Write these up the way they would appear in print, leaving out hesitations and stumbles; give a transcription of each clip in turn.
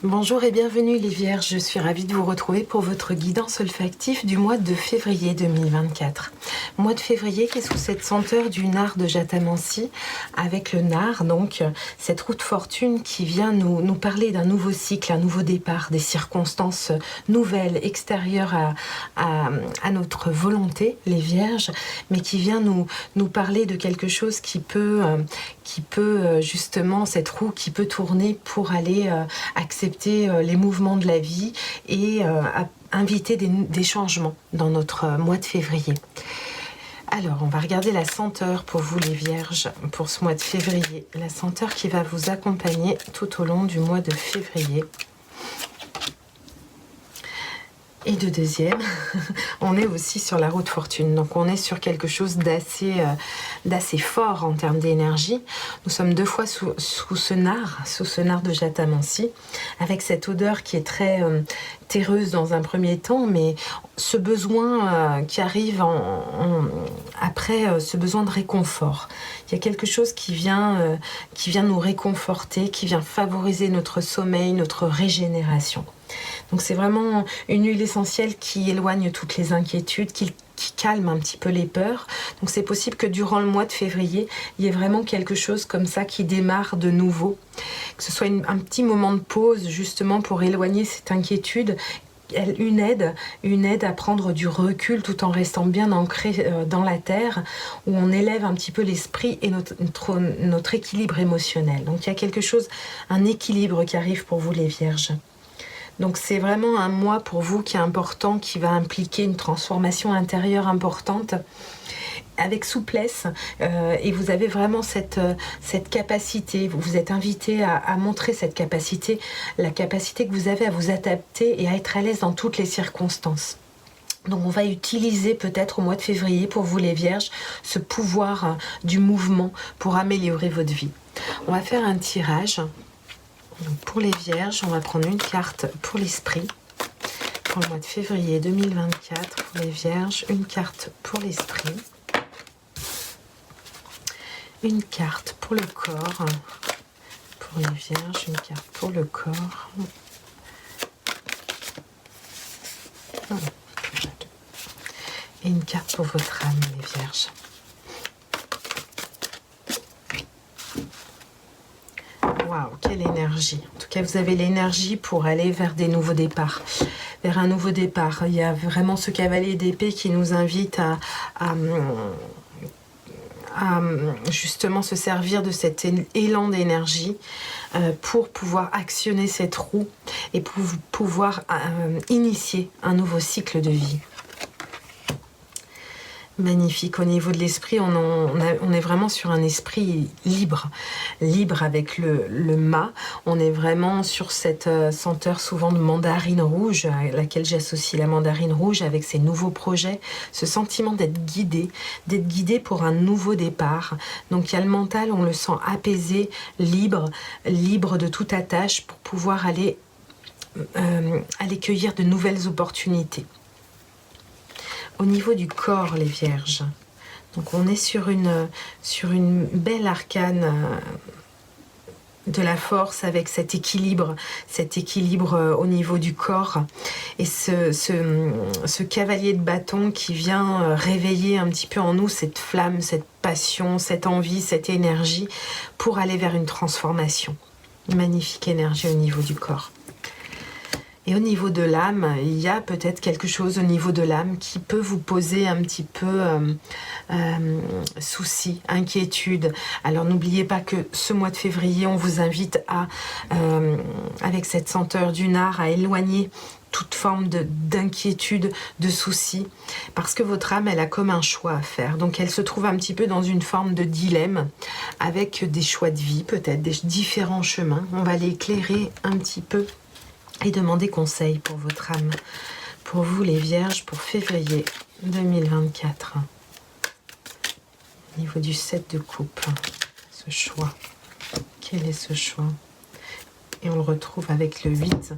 Bonjour et bienvenue les Vierges, je suis ravie de vous retrouver pour votre guidance olfactive du mois de février 2024. Mois de février qui est sous cette senteur du nard de Jatamansi avec le nard, donc cette roue de fortune qui vient nous parler d'un nouveau cycle, un nouveau départ, des circonstances nouvelles, extérieures à notre volonté, les Vierges, mais qui vient nous parler de quelque chose qui peut justement, cette roue qui peut tourner pour aller accepter les mouvements de la vie et inviter des changements dans notre mois de février. Alors, on va regarder la senteur pour vous les Vierges pour ce mois de février. La senteur qui va vous accompagner tout au long du mois de février. Et de deuxième, on est aussi sur la roue de fortune. Donc on est sur quelque chose d'assez fort en termes d'énergie. Nous sommes deux fois sous ce nard de Jatamansi, avec cette odeur qui est très terreuse dans un premier temps, mais ce besoin qui arrive après ce besoin de réconfort. Il y a quelque chose qui vient nous réconforter, qui vient favoriser notre sommeil, notre régénération. Donc c'est vraiment une huile essentielle qui éloigne toutes les inquiétudes, qui calme un petit peu les peurs. Donc c'est possible que durant le mois de février, il y ait vraiment quelque chose comme ça qui démarre de nouveau. Que ce soit un petit moment de pause justement pour éloigner cette inquiétude, une aide à prendre du recul tout en restant bien ancré dans la terre, où on élève un petit peu l'esprit et notre équilibre émotionnel. Donc il y a quelque chose, un équilibre qui arrive pour vous les Vierges. Donc c'est vraiment un mois pour vous qui est important, qui va impliquer une transformation intérieure importante avec souplesse et vous avez vraiment cette capacité, vous êtes invité à montrer cette capacité, la capacité que vous avez à vous adapter et à être à l'aise dans toutes les circonstances. Donc on va utiliser peut-être au mois de février pour vous les Vierges ce pouvoir du mouvement pour améliorer votre vie. On va faire un tirage. Donc pour les Vierges, on va prendre une carte pour l'esprit. Pour le mois de février 2024, pour les Vierges, une carte pour l'esprit. Une carte pour le corps. Pour les Vierges, une carte pour le corps. Et une carte pour votre âme, les Vierges. Waouh, quelle énergie. En tout cas, vous avez l'énergie pour aller vers des nouveaux départs. Vers un nouveau départ. Il y a vraiment ce cavalier d'épée qui nous invite à justement se servir de cet élan d'énergie pour pouvoir actionner cette roue et pour pouvoir initier un nouveau cycle de vie. Magnifique. Au niveau de l'esprit, on est vraiment sur un esprit libre avec le mât. On est vraiment sur cette senteur souvent de mandarine rouge, à laquelle j'associe la mandarine rouge avec ses nouveaux projets, ce sentiment d'être guidé pour un nouveau départ. Donc il y a le mental, on le sent apaisé, libre de toute attache pour pouvoir aller cueillir de nouvelles opportunités. Au niveau du corps, les Vierges, donc on est sur une belle arcane de la force avec cet équilibre au niveau du corps et ce cavalier de bâton qui vient réveiller un petit peu en nous cette flamme, cette passion, cette envie, cette énergie pour aller vers une transformation. Une magnifique énergie au niveau du corps. Et au niveau de l'âme, il y a peut-être quelque chose au niveau de l'âme qui peut vous poser un petit peu souci, inquiétude. Alors n'oubliez pas que ce mois de février, on vous invite avec cette senteur du nard, à éloigner toute forme d'inquiétude, de souci, parce que votre âme, elle a comme un choix à faire. Donc elle se trouve un petit peu dans une forme de dilemme, avec des choix de vie, peut-être des différents chemins. On va l'éclairer un petit peu et demander conseil pour votre âme. Pour vous les Vierges, pour février 2024. Au niveau du 7 de coupe, ce choix. Quel est ce choix? Et on le retrouve avec le 8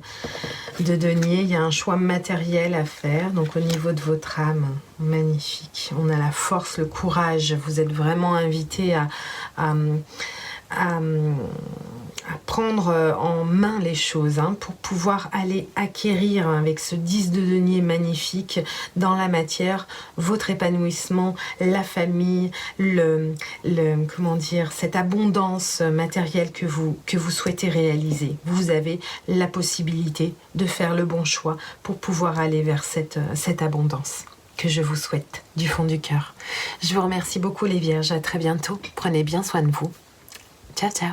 de denier. Il y a un choix matériel à faire. Donc au niveau de votre âme, magnifique. On a la force, le courage. Vous êtes vraiment invité à prendre en main les choses, hein, pour pouvoir aller acquérir avec ce 10 de denier magnifique dans la matière votre épanouissement, la famille, comment dire, cette abondance matérielle que vous souhaitez réaliser. Vous avez la possibilité de faire le bon choix pour pouvoir aller vers cette abondance que je vous souhaite du fond du cœur. Je vous remercie beaucoup les Vierges, à très bientôt. Prenez bien soin de vous. Ciao, ciao.